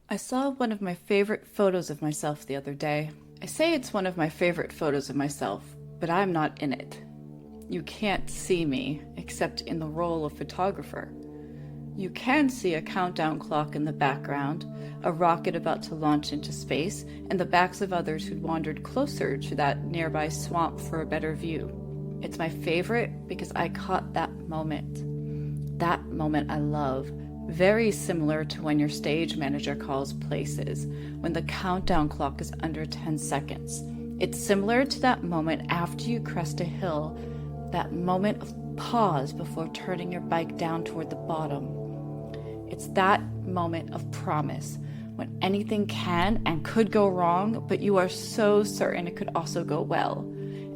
I saw one of my favorite photos of myself the other day. I say it's one of my favorite photos of myself, but I'm not in it. You can't see me except in the role of photographer. You can see a countdown clock in the background, a rocket about to launch into space, and the backs of others who'd wandered closer to that nearby swamp for a better view. It's my favorite because I caught that moment. That moment I love. Very similar to when your stage manager calls places, when the countdown clock is under 10 seconds. It's similar to that moment after you crest a hill, that moment of pause before turning your bike down toward the bottom. It's that moment of promise, when anything can and could go wrong, but you are so certain it could also go well.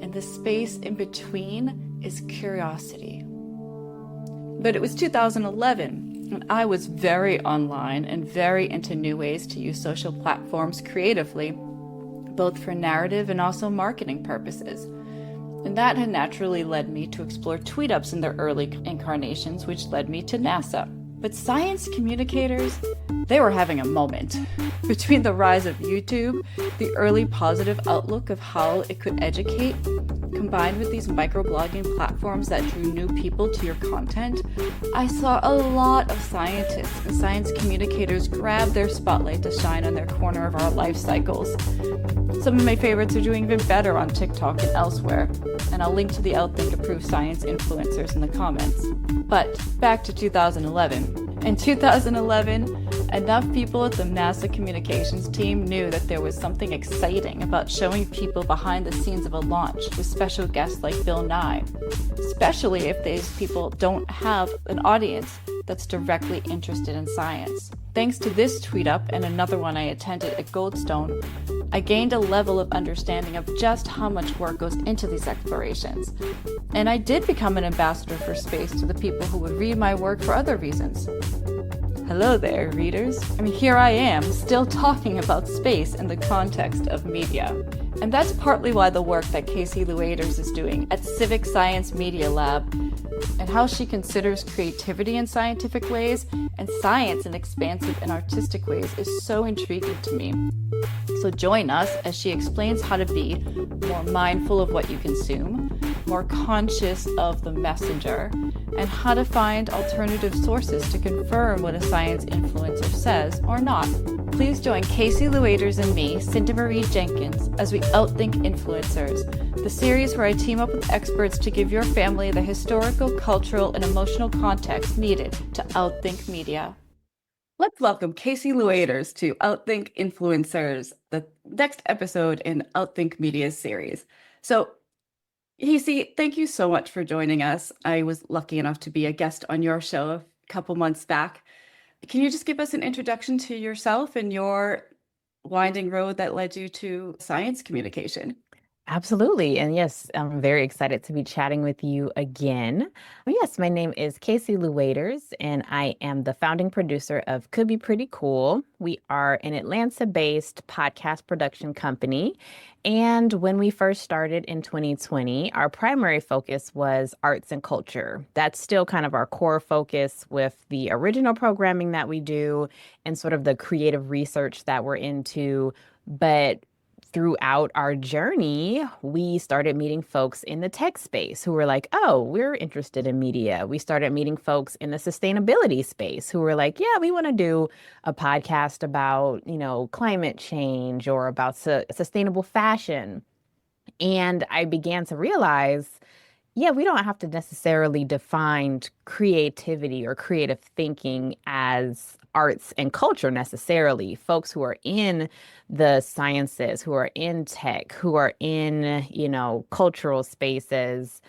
And the space in between is curiosity. But it was 2011. And I was very online and very into new ways to use social platforms creatively, both for narrative and also marketing purposes. And that had naturally led me to explore TweetUps in their early incarnations, which led me to NASA. But science communicators, they were having a moment. Between the rise of YouTube, the early positive outlook of how it could educate, combined with these microblogging platforms that drew new people to your content, I saw a lot of scientists and science communicators grab their spotlight to shine on their corner of our life cycles. Some of my favorites are doing even better on TikTok and elsewhere, and I'll link to the Outthink Approved Science influencers in the comments. But back to 2011. In 2011, enough people at the NASA communications team knew that there was something exciting about showing people behind the scenes of a launch with special guests like Bill Nye, especially if these people don't have an audience that's directly interested in science. Thanks to this tweet up and another one I attended at Goldstone, I gained a level of understanding of just how much work goes into these explorations. And I did become an ambassador for space to the people who would read my work for other reasons. Hello there, readers. Here I am, still talking about space in the context of media. And that's partly why the work that Kacie Luaders is doing at Civic Science Media Lab and how she considers creativity in scientific ways and science in expansive and artistic ways is so intriguing to me. So join us as she explains how to be more mindful of what you consume, more conscious of the messenger, and how to find alternative sources to confirm what a science influencer says or not. Please join Kacie Luaders and me, Cinda Marie Jenkins, as we Outthink Influencers, the series where I team up with experts to give your family the historical, cultural, and emotional context needed to outthink media. Let's welcome Kacie Luaders to Outthink Influencers, the next episode in Outthink Media's series. So, Kacie, thank you so much for joining us. I was lucky enough to be a guest on your show a couple months back. Can you just give us an introduction to yourself and your winding road that led you to science communication? Absolutely. And yes, I'm very excited to be chatting with you again. Yes, my name is Kacie Luaders, and I am the founding producer of Could Be Pretty Cool. We are an Atlanta-based podcast production company. And when we first started in 2020, our primary focus was arts and culture. That's still kind of our core focus with the original programming that we do and sort of the creative research that we're into. But throughout our journey, we started meeting folks in the tech space who were like, oh, we're interested in media. We started meeting folks in the sustainability space who were like, yeah, we want to do a podcast about, climate change or about sustainable fashion. And I began to realize, yeah, we don't have to necessarily define creativity or creative thinking as arts and culture necessarily. Folks who are in the sciences, who are in tech, who are in, cultural spaces,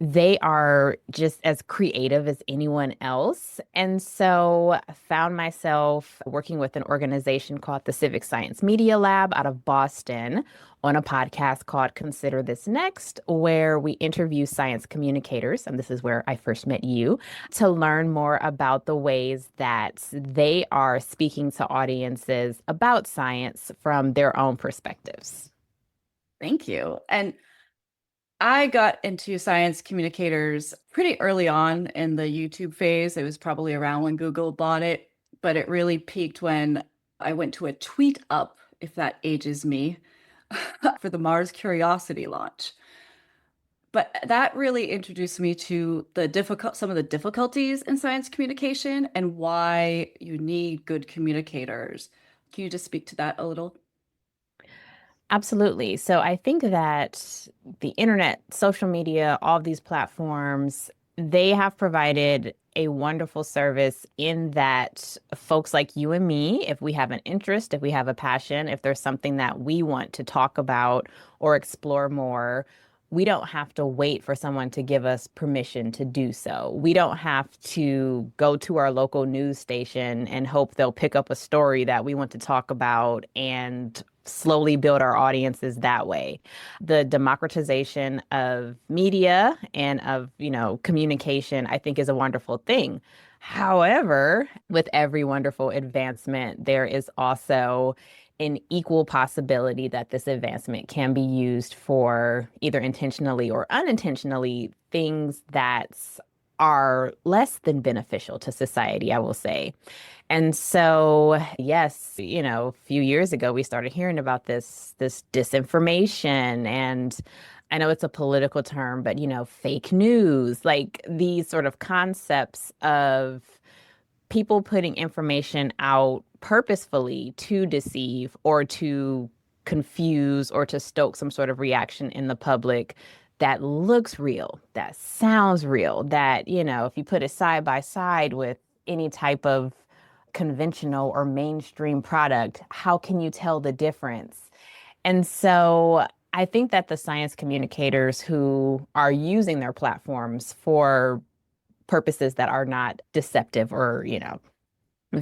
they are just as creative as anyone else. And so I found myself working with an organization called the Civic Science Media Lab out of Boston on a podcast called Consider This Next, where we interview science communicators, and this is where I first met you, to learn more about the ways that they are speaking to audiences about science from their own perspectives. Thank you. And I got into science communicators pretty early on in the YouTube phase. It was probably around when Google bought it, but it really peaked when I went to a tweet up, if that ages me, for the Mars Curiosity launch. But that really introduced me to some of the difficulties in science communication and why you need good communicators. Can you just speak to that a little? Absolutely. So I think that the internet, social media, all of these platforms, they have provided a wonderful service in that folks like you and me, if we have an interest, if we have a passion, if there's something that we want to talk about or explore more, we don't have to wait for someone to give us permission to do so. We don't have to go to our local news station and hope they'll pick up a story that we want to talk about and slowly build our audiences that way. The democratization of media and of, communication, I think is a wonderful thing. However, with every wonderful advancement, there is also an equal possibility that this advancement can be used for either intentionally or unintentionally things that are less than beneficial to society, I will say. And so, yes, a few years ago we started hearing about this disinformation, and I know it's a political term, but fake news, like these sort of concepts of people putting information out purposefully to deceive or to confuse or to stoke some sort of reaction in the public that looks real, that sounds real, that, if you put it side by side with any type of conventional or mainstream product, how can you tell the difference? And so I think that the science communicators who are using their platforms for purposes that are not deceptive or,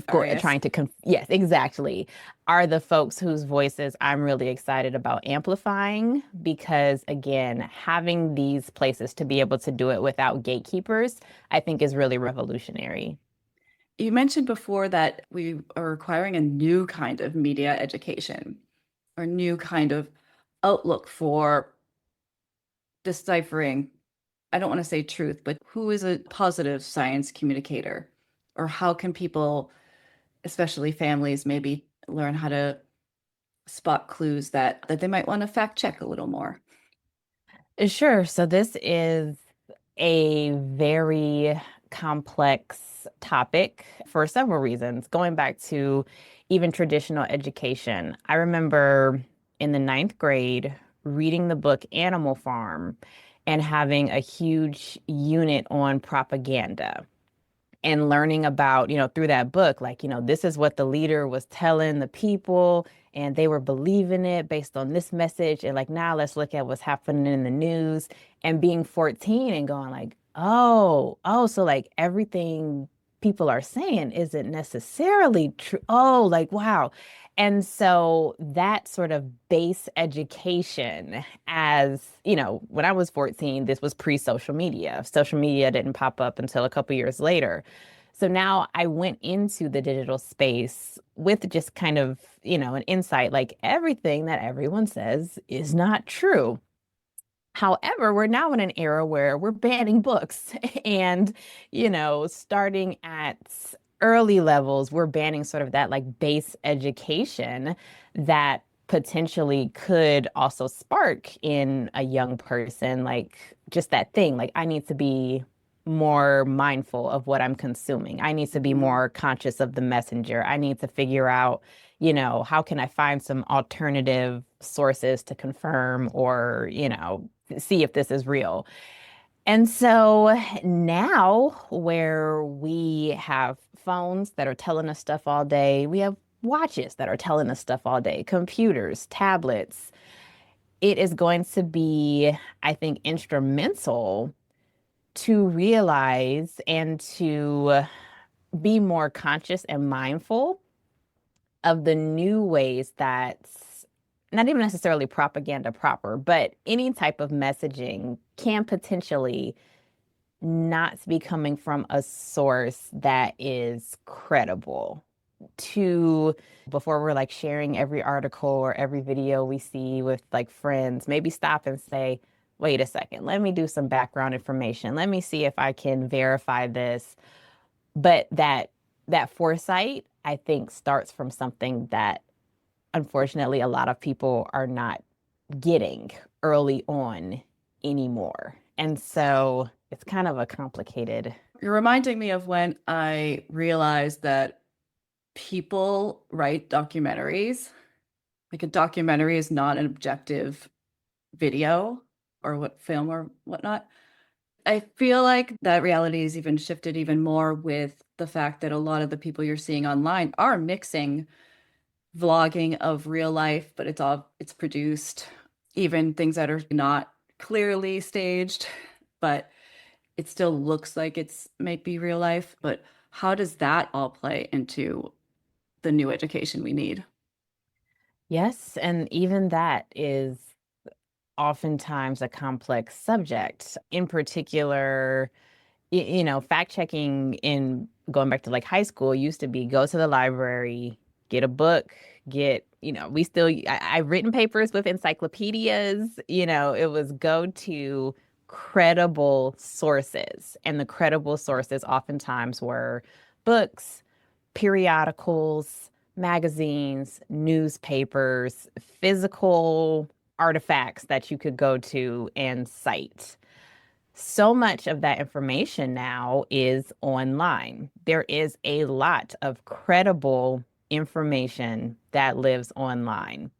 Arius. trying to yes, exactly, are the folks whose voices I'm really excited about amplifying because again, having these places to be able to do it without gatekeepers, I think is really revolutionary. You mentioned before that we are requiring a new kind of media education or new kind of outlook for deciphering, I don't want to say truth, but who is a positive science communicator? Or how can people, especially families, maybe learn how to spot clues that they might want to fact check a little more? Sure. So this is a very complex topic for several reasons. Going back to even traditional education, I remember in the ninth grade reading the book Animal Farm and having a huge unit on propaganda and learning about, through that book, like, this is what the leader was telling the people and they were believing it based on this message. And like, now let's look at what's happening in the news and being 14 and going like, oh, so like everything people are saying isn't necessarily true. Oh, like, wow. And so that sort of base education, as when I was 14, this was pre-social media. Social media didn't pop up until a couple years later. So now I went into the digital space with just kind of, an insight like everything that everyone says is not true. However, we're now in an era where we're banning books and, starting at early levels, we're banning sort of that like base education that potentially could also spark in a young person, like just that thing, like I need to be more mindful of what I'm consuming. I need to be Mhm. more conscious of the messenger. I need to figure out, how can I find some alternative sources to confirm or, see if this is real. And so now, where we have phones that are telling us stuff all day, we have watches that are telling us stuff all day, computers, tablets. It is going to be, I think, instrumental to realize and to be more conscious and mindful of the new ways that not even necessarily propaganda proper, but any type of messaging can potentially not be coming from a source that is credible. To before we're like sharing every article or every video we see with like friends, maybe stop and say, wait a second, let me do some background information. Let me see if I can verify this. But that foresight, I think starts from something that unfortunately a lot of people are not getting early on anymore. And so it's kind of a complicated. You're reminding me of when I realized that people write documentaries. Like a documentary is not an objective video or what film or whatnot. I feel like that reality is even shifted even more with the fact that a lot of the people you're seeing online are mixing vlogging of real life, but it's produced, even things that are not clearly staged, but it still looks like it's might be real life. But how does that all play into the new education we need? Yes, and even that is oftentimes a complex subject. In particular, fact checking in going back to like high school used to be go to the library, get a book, we still, I've written papers with encyclopedias, it was go to credible sources. And the credible sources oftentimes were books, periodicals, magazines, newspapers, physical artifacts that you could go to and cite. So much of that information now is online. There is a lot of credible information that lives online.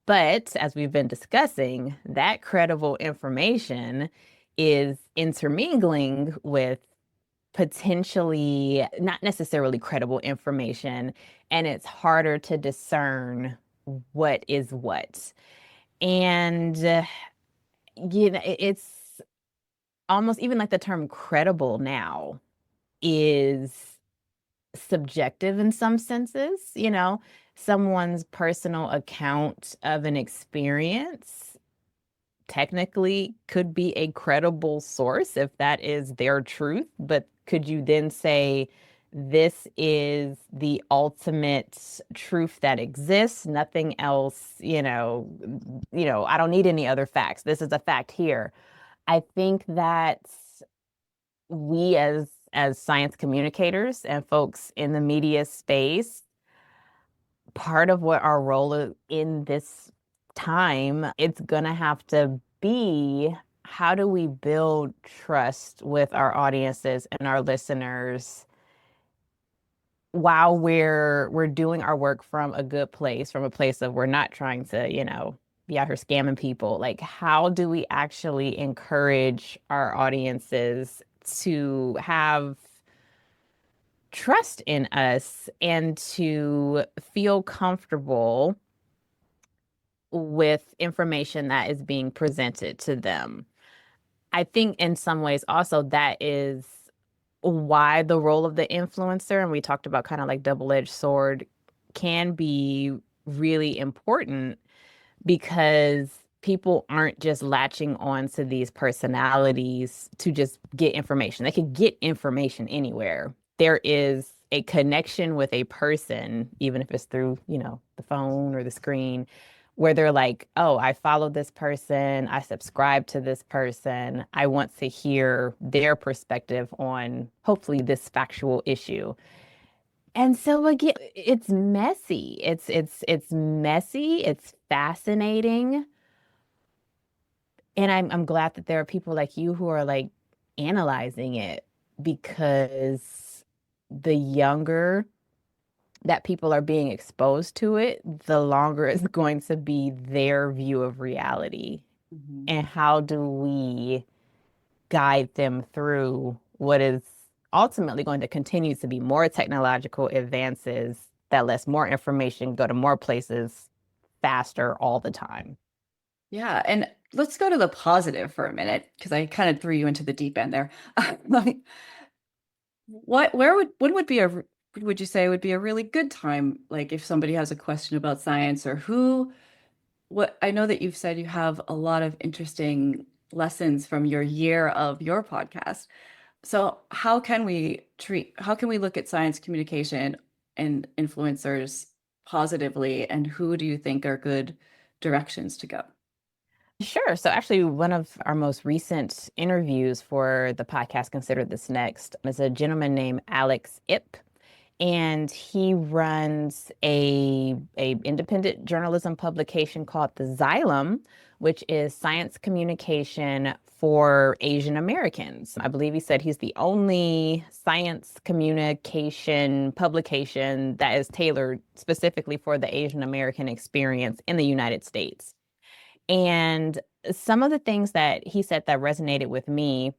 But as we've been discussing, that credible information is intermingling with potentially not necessarily credible information, and it's harder to discern what is what. And, it's almost even like the term credible now is subjective in some senses, someone's personal account of an experience technically could be a credible source if that is their truth, but could you then say this is the ultimate truth that exists, nothing else, I don't need any other facts. This is a fact here. I think that we as science communicators and folks in the media space, part of what our role in this time, it's going to have to be how do we build trust with our audiences and our listeners while we're doing our work from a good place, from a place of we're not trying to, be out here scamming people. Like, how do we actually encourage our audiences to have trust in us and to feel comfortable with information that is being presented to them? I think in some ways also that is why the role of the influencer, and we talked about kind of like double-edged sword, can be really important because people aren't just latching on to these personalities to just get information. They could get information anywhere. There is a connection with a person, even if it's through, the phone or the screen, where they're like, oh, I follow this person, I subscribe to this person, I want to hear their perspective on hopefully this factual issue. And so again, it's messy. It's messy. It's fascinating. And I'm glad that there are people like you who are like analyzing it, because the younger that people are being exposed to it, the longer it's going to be their view of reality. Mhm. And how do we guide them through what is ultimately going to continue to be more technological advances that lets more information go to more places faster all the time? Yeah, and let's go to the positive for a minute because I kind of threw you into the deep end there. Like, when would be would you say would be a really good time, like if somebody has a question about science or what I know that you've said you have a lot of interesting lessons from your year of your podcast. So how can we look at science communication and influencers positively, and who do you think are good directions to go? Sure. So, actually, one of our most recent interviews for the podcast, Consider This Next, is a gentleman named Alex Ip. and he runs a independent journalism publication called The Xylem, which is science communication for Asian Americans. I believe he said he's the only science communication publication that is tailored specifically for the Asian American experience in the United States. And some of the things that he said that resonated with me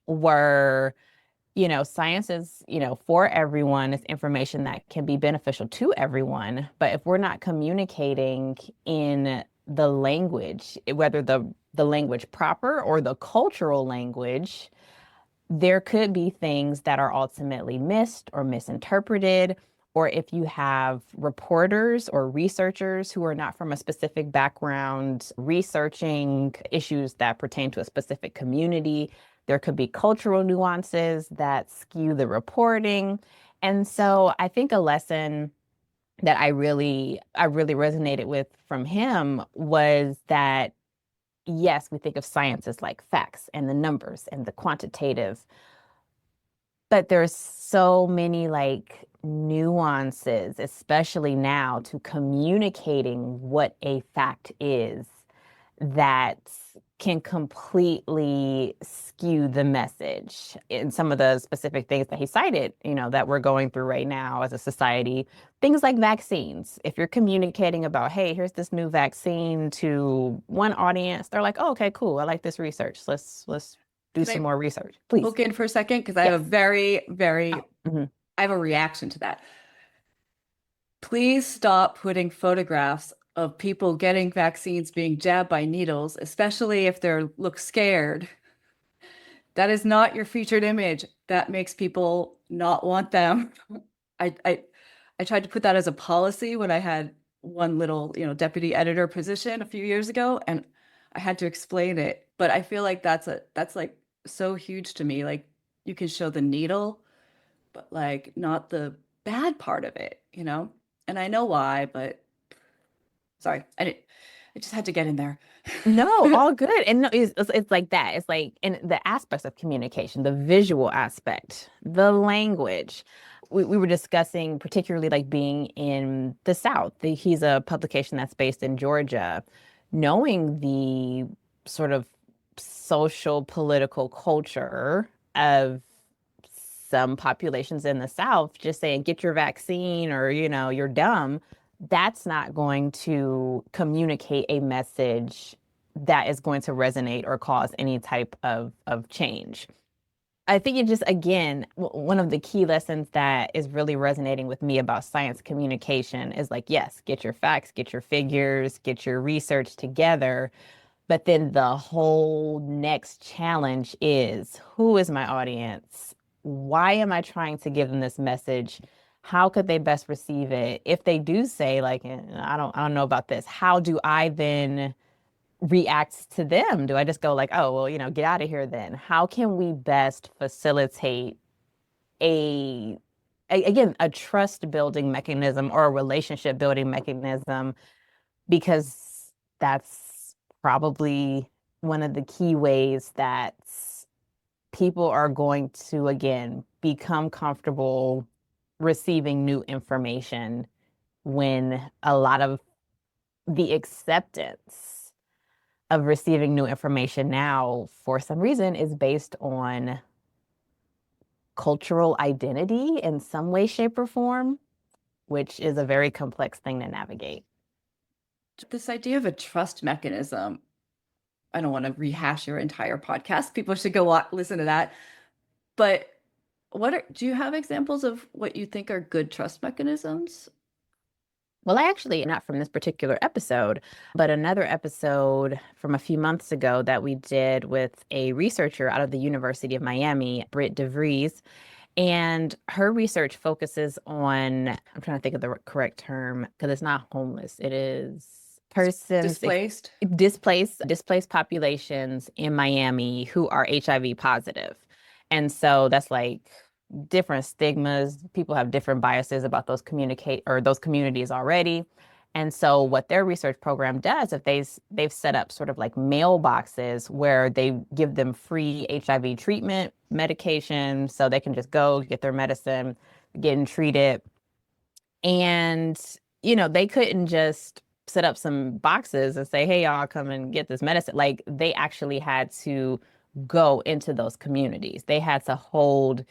were, science is, for everyone. It's information that can be beneficial to everyone. But if we're not communicating in the language, whether the language proper or the cultural language, there could be things that are ultimately missed or misinterpreted. Or if you have reporters or researchers who are not from a specific background researching issues that pertain to a specific community, there could be cultural nuances that skew the reporting. And so I think a lesson that I really resonated with from him was that yes, we think of science as like facts and the numbers and the quantitative, but there's so many like nuances, especially now, to communicating what a fact is that can completely skew the message in some of the specific things that he cited, that we're going through right now as a society. Things like vaccines. If you're communicating about, hey, here's this new vaccine to one audience, they're like, oh, okay, cool. I like this research. Let's do Can some I more research, please. poke in for a second? Because I have Yes. a very, very, Oh, mhm. I have a reaction to that. Please stop putting photographs of people getting vaccines being jabbed by needles, especially if they look scared. That is not your featured image. That makes people not want them. I, I I tried to put that as a policy when I had one little, deputy editor position a few years ago, and I had to explain it. But I feel like that's like so huge to me. Like you can show the needle, but like not the bad part of it, you know? And I know why, but sorry, I just had to get in there. No, all good. And no, it's like that. It's like in the aspects of communication, the visual aspect, the language. We were discussing particularly like being in the South. He's a publication that's based in Georgia. Knowing the sort of social political culture of some populations in the South, just saying, get your vaccine or, you're dumb, that's not going to communicate a message that is going to resonate or cause any type of change. I think it just, again, one of the key lessons that is really resonating with me about science communication is like, yes, get your facts, get your figures, get your research together. But then the whole next challenge is, who is my audience? Why am I trying to give them this message? How could they best receive it? If they do say like, I don't know about this, how do I then react to them? Do I just go like, oh, well, get out of here then? How can we best facilitate a, again, a trust building mechanism or a relationship building mechanism? Because that's probably one of the key ways that people are going to, again, become comfortable receiving new information when a lot of the acceptance of receiving new information now, for some reason, is based on cultural identity in some way, shape, or form, which is a very complex thing to navigate. This idea of a trust mechanism, I don't want to rehash your entire podcast. People should go listen to that. But do you have examples of what you think are good trust mechanisms? Well, I actually, not from this particular episode, but another episode from a few months ago that we did with a researcher out of the University of Miami, Britt DeVries. And her research focuses on, I'm trying to think of the correct term because it's not homeless. It is persons Displaced? displaced populations in Miami who are HIV positive. And so that's like different stigmas. People have different biases about those communities already. And so what their research program does, if they've set up sort of like mailboxes where they give them free HIV treatment medication so they can just go get their medicine. getting treated. And, they couldn't just set up some boxes and say, hey, y'all, come and get this medicine. Like, they actually had to go into those communities. They had to hold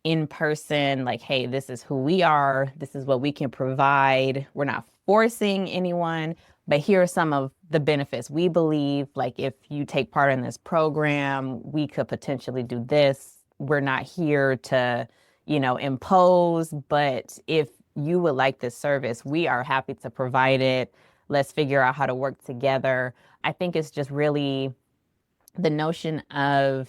in person, like, hey, this is who we are. This is what we can provide. We're not forcing anyone, but here are some of the benefits. We believe, like, if you take part in this program, we could potentially do this. We're not here to, impose, but if you would like this service, we are happy to provide it. Let's figure out how to work together. I think it's just really the notion of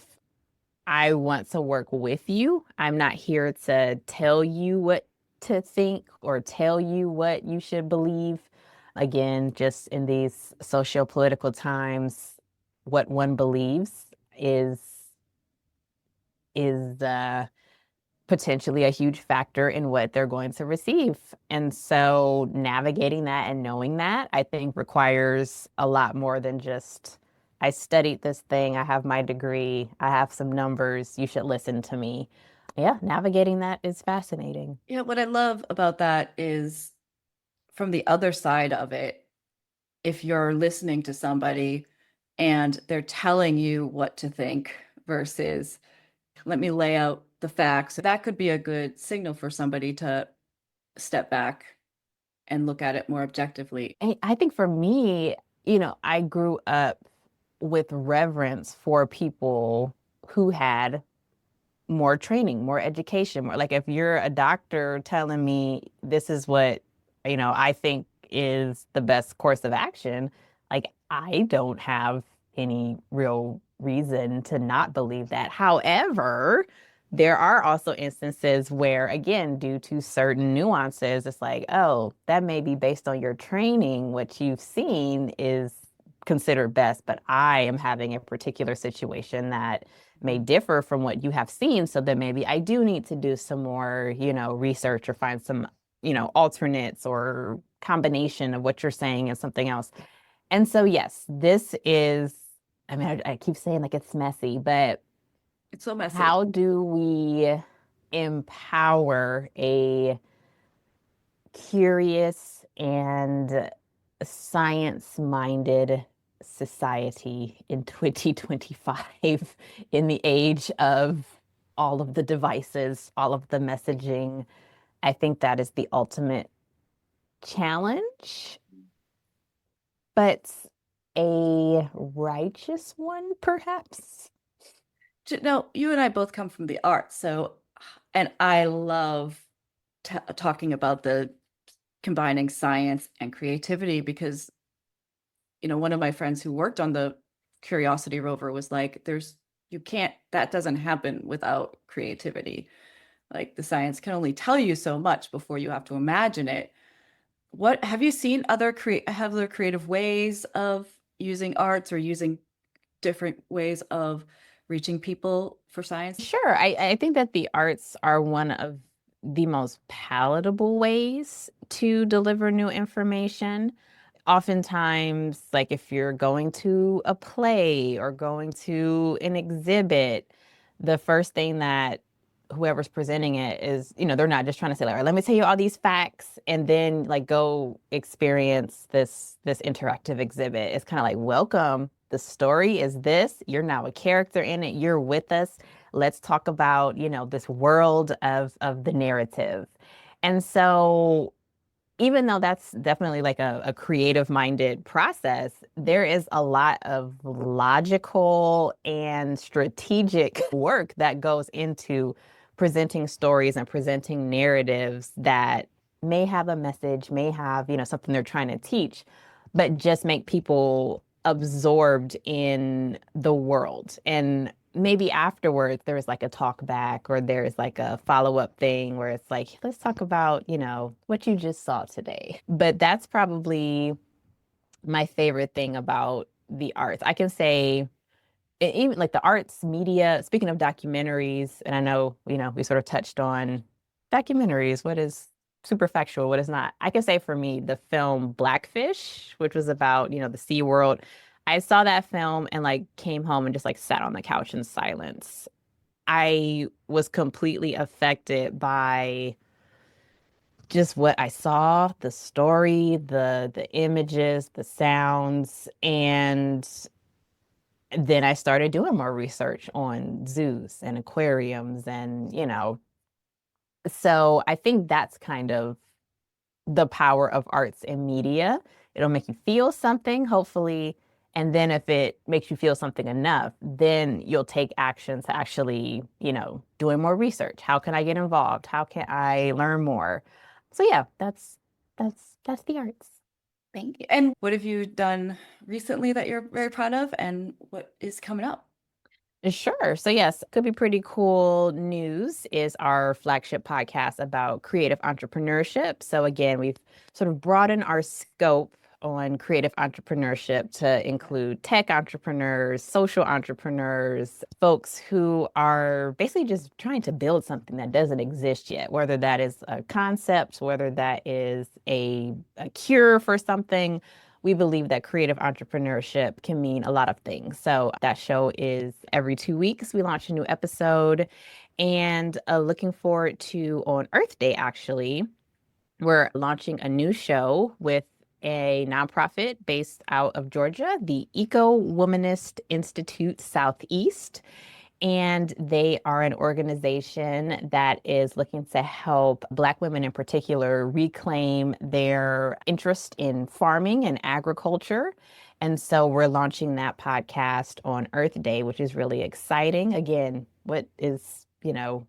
I want to work with you. I'm not here to tell you what to think or tell you what you should believe. Again, just in these socio-political times, what one believes is is potentially a huge factor in what they're going to receive. And so navigating that and knowing that, I think requires a lot more than just, I studied this thing, I have my degree, I have some numbers, you should listen to me. Yeah, navigating that is fascinating. Yeah, what I love about that is from the other side of it, if you're listening to somebody and they're telling you what to think versus let me lay out the facts, that could be a good signal for somebody to step back and look at it more objectively. I think for me, I grew up with reverence for people who had more training, more education, more like if you're a doctor telling me this is what, I think is the best course of action, like I don't have any real reason to not believe that. However, there are also instances where, again, due to certain nuances, it's like, oh, that may be based on your training. What you've seen is considered best, but I am having a particular situation that may differ from what you have seen. So then maybe I do need to do some more, research or find some, alternates or combination of what you're saying and something else. And so, yes, this is, I mean, I keep saying like it's messy, but It's so messy. how do we empower a curious and science-minded society in 2025 in the age of all of the devices, all of the messaging? I think that is the ultimate challenge, but a righteous one, perhaps. No, you and I both come from the arts, so and I love talking about the combining science and creativity because one of my friends who worked on the Curiosity rover was like, you can't, that doesn't happen without creativity. Like the science can only tell you so much before you have to imagine it. What have you seen other creative ways of using arts or using different ways of reaching people for science? Sure. I think that the arts are one of the most palatable ways to deliver new information. Oftentimes, like if you're going to a play or going to an exhibit, the first thing that whoever's presenting it is, they're not just trying to say, like, all right, let me tell you all these facts and then like go experience this interactive exhibit. It's kind of like, welcome. The story is this. You're now a character in it. You're with us. Let's talk about, this world of the narrative. And so even though that's definitely like a creative minded process, there is a lot of logical and strategic work that goes into presenting stories and presenting narratives that may have a message, may have, something they're trying to teach, but just make people absorbed in the world. And maybe afterwards there's like a talk back or there's like a follow-up thing where it's like, let's talk about, what you just saw today. But that's probably my favorite thing about the arts. I can say even like the arts media, speaking of documentaries, and I know, we sort of touched on documentaries, what is super factual, what is not. I can say for me, the film Blackfish, which was about, the Sea World, I saw that film and like came home and just like sat on the couch in silence. I was completely affected by just what I saw, the story, the images, the sounds, and then I started doing more research on zoos and aquariums and, so I think that's kind of the power of arts and media. It'll make you feel something, hopefully. And then if it makes you feel something enough, then you'll take action to actually, doing more research. How can I get involved? How can I learn more? So yeah, that's the arts. Thank you. And what have you done recently that you're very proud of, and what is coming up? Sure. So, yes, Could Be Pretty Cool News is our flagship podcast about creative entrepreneurship. So, again, we've sort of broadened our scope on creative entrepreneurship to include tech entrepreneurs, social entrepreneurs, folks who are basically just trying to build something that doesn't exist yet, whether that is a concept, whether that is a cure for something. We believe that creative entrepreneurship can mean a lot of things. So that show is every 2 weeks. We launch a new episode, and looking forward to on Earth Day, actually, we're launching a new show with a nonprofit based out of Georgia, the Eco Womanist Institute Southeast. And they are an organization that is looking to help Black women in particular reclaim their interest in farming and agriculture. And so we're launching that podcast on Earth Day, which is really exciting. Again, what is,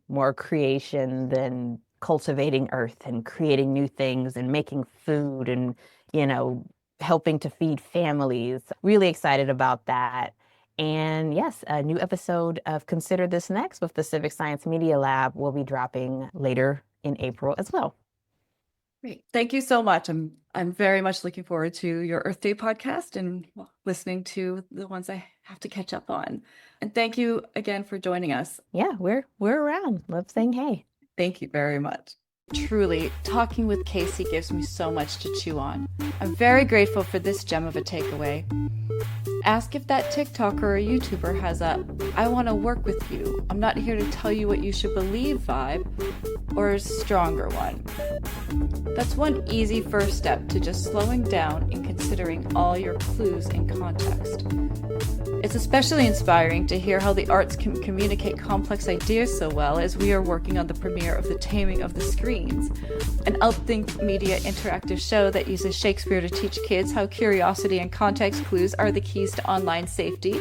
more creation than cultivating earth and creating new things and making food and, helping to feed families. Really excited about that. And yes, a new episode of Consider This Next with the Civic Science Media Lab will be dropping later in April as well. Great. Thank you so much. I'm very much looking forward to your Earth Day podcast and listening to the ones I have to catch up on. And thank you again for joining us. Yeah, we're around. Love saying hey. Thank you very much. Truly, talking with Kacie gives me so much to chew on. I'm very grateful for this gem of a takeaway. Ask if that TikToker or YouTuber has a "I want to work with you, I'm not here to tell you what you should believe" vibe, or a stronger one. That's one easy first step to just slowing down and considering all your clues in context. It's especially inspiring to hear how the arts can communicate complex ideas so well as we are working on the premiere of The Taming of the Screens, an Outthink Media interactive show that uses Shakespeare to teach kids how curiosity and context clues are the keys to online safety.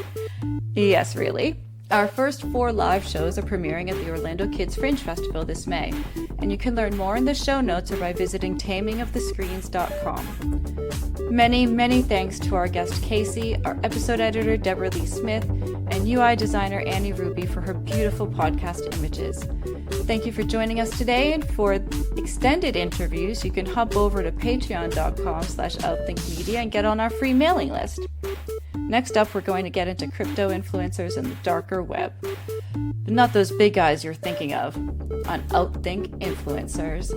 Yes, really. Our first 4 live shows are premiering at the Orlando Kids Fringe Festival this May, and you can learn more in the show notes or by visiting tamingofthescreens.com. Many, many thanks to our guest Kacie, our episode editor Deborah Lee Smith, and UI designer Annie Ruby for her beautiful podcast images. Thank you for joining us today, and for extended interviews, you can hop over to patreon.com/outthinkmedia and get on our free mailing list. Next up, we're going to get into crypto influencers and the darker web. But not those big guys you're thinking of on Outthink Influencers.